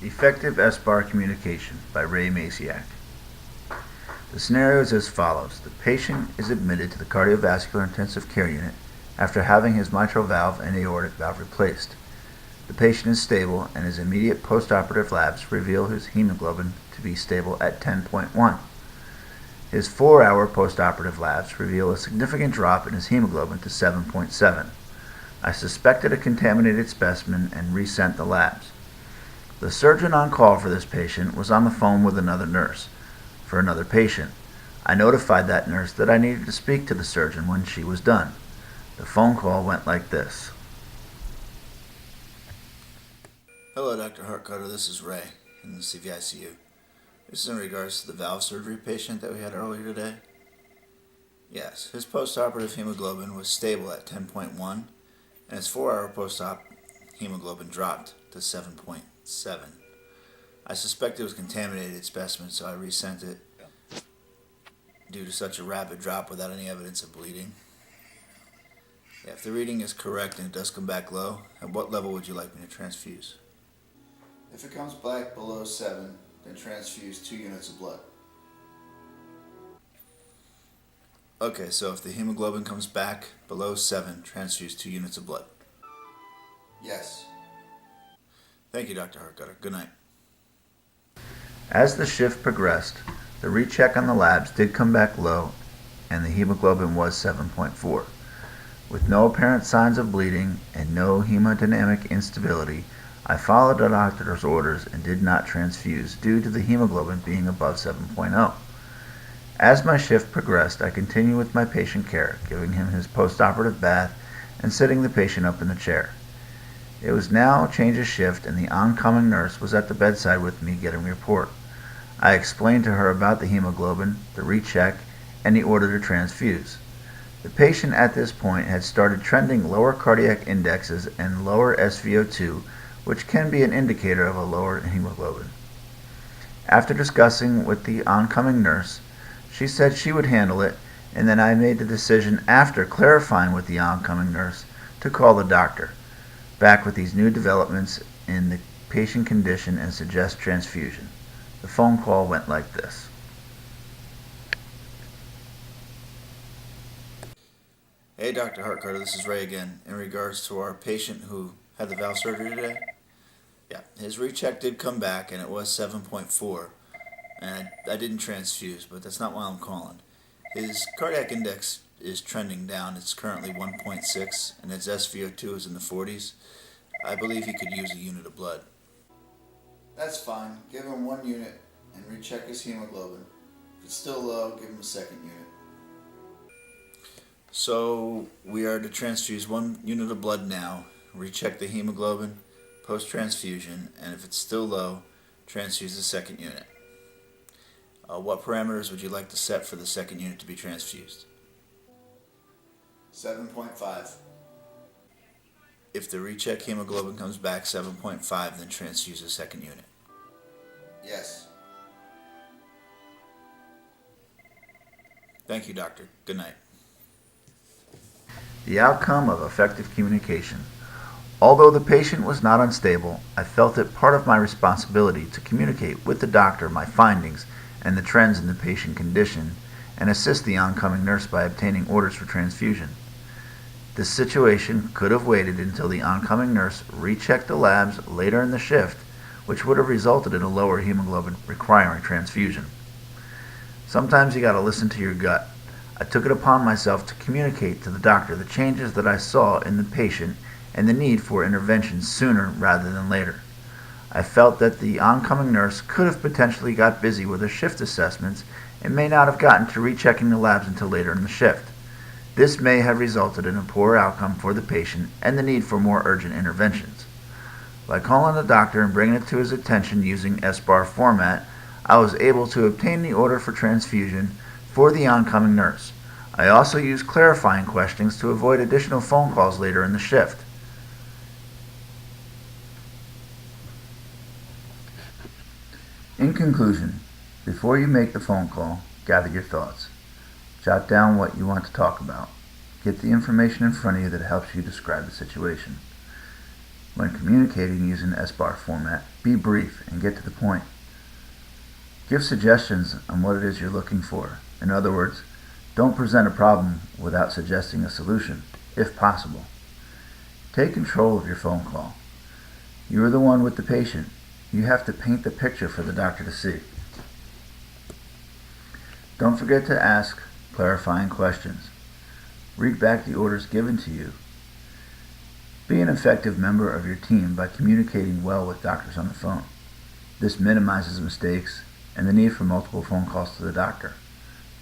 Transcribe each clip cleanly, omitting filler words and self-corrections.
Effective SBAR Communication by Ray Masiak. The scenario is as follows. The patient is admitted to the cardiovascular intensive care unit after having his mitral valve and aortic valve replaced. The patient is stable and his immediate postoperative labs reveal his hemoglobin to be stable at 10.1. His 4-hour postoperative labs reveal a significant drop in his hemoglobin to 7.7. I suspected a contaminated specimen and resent the labs. The surgeon on call for this patient was on the phone with another nurse for another patient. I notified that nurse that I needed to speak to the surgeon when she was done. The phone call went like this. Hello, Dr. Hartcutter. This is Ray in the CVICU. This is in regards to the valve surgery patient that we had earlier today. Yes, his postoperative hemoglobin was stable at 10.1, and his 4-hour post-op hemoglobin dropped to 7.7. I suspect it was contaminated specimen, so I resent it due to such a rapid drop without any evidence of bleeding. Yeah, if the reading is correct and it does come back low, at what level would you like me to transfuse? If it comes back below 7, then transfuse 2 units of blood. Okay, so if the hemoglobin comes back below 7, transfuse 2 units of blood. Yes. Thank you, Dr. Hartcutter. Good night. As the shift progressed, the recheck on the labs did come back low and the hemoglobin was 7.4. With no apparent signs of bleeding and no hemodynamic instability, I followed the doctor's orders and did not transfuse due to the hemoglobin being above 7.0. As my shift progressed, I continued with my patient care, giving him his postoperative bath and sitting the patient up in the chair. It was now change of shift and the oncoming nurse was at the bedside with me getting a report. I explained to her about the hemoglobin, the recheck, and the order to transfuse. The patient at this point had started trending lower cardiac indexes and lower SVO2, which can be an indicator of a lower hemoglobin. After discussing with the oncoming nurse, she said she would handle it, and then I made the decision after clarifying with the oncoming nurse to call the doctor back with these new developments in the patient condition and suggest transfusion. The phone call went like this. Hey, Dr. Hartcutter, this is Ray again. In regards to our patient who had the valve surgery today, yeah, his recheck did come back and it was 7.4, and I didn't transfuse, but that's not why I'm calling. His cardiac index is trending down. It's currently 1.6, and his SVO2 is in the 40s. I believe he could use a unit of blood. That's fine. Give him 1 unit and recheck his hemoglobin. If it's still low, give him a 2nd unit. So we are to transfuse 1 unit of blood now, recheck the hemoglobin, post-transfusion, and if it's still low, transfuse the 2nd unit. What parameters would you like to set for the 2nd unit to be transfused? 7.5. If the recheck hemoglobin comes back 7.5, then transfuse the 2nd unit. Yes. Thank you, doctor. Good night. The outcome of effective communication. Although the patient was not unstable, I felt it part of my responsibility to communicate with the doctor my findings and the trends in the patient condition and assist the oncoming nurse by obtaining orders for transfusion. This situation could have waited until the oncoming nurse rechecked the labs later in the shift, which would have resulted in a lower hemoglobin requiring transfusion. Sometimes you gotta listen to your gut. I took it upon myself to communicate to the doctor the changes that I saw in the patient and the need for intervention sooner rather than later. I felt that the oncoming nurse could have potentially got busy with her shift assessments and may not have gotten to rechecking the labs until later in the shift. This may have resulted in a poor outcome for the patient and the need for more urgent interventions. By calling the doctor and bringing it to his attention using SBAR format, I was able to obtain the order for transfusion for the oncoming nurse. I also used clarifying questions to avoid additional phone calls later in the shift. In conclusion, before you make the phone call, gather your thoughts. Jot down what you want to talk about. Get the information in front of you that helps you describe the situation. When communicating using SBAR format, be brief and get to the point. Give suggestions on what it is you're looking for. In other words, don't present a problem without suggesting a solution, if possible. Take control of your phone call. You are the one with the patient. You have to paint the picture for the doctor to see. Don't forget to ask clarifying questions. Read back the orders given to you. Be an effective member of your team by communicating well with doctors on the phone. This minimizes mistakes and the need for multiple phone calls to the doctor.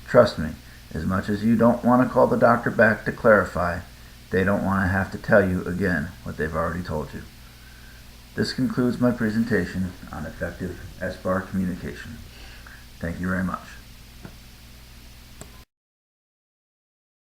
Trust me, as much as you don't want to call the doctor back to clarify, they don't want to have to tell you again what they've already told you. This concludes my presentation on effective SBAR communication. Thank you very much.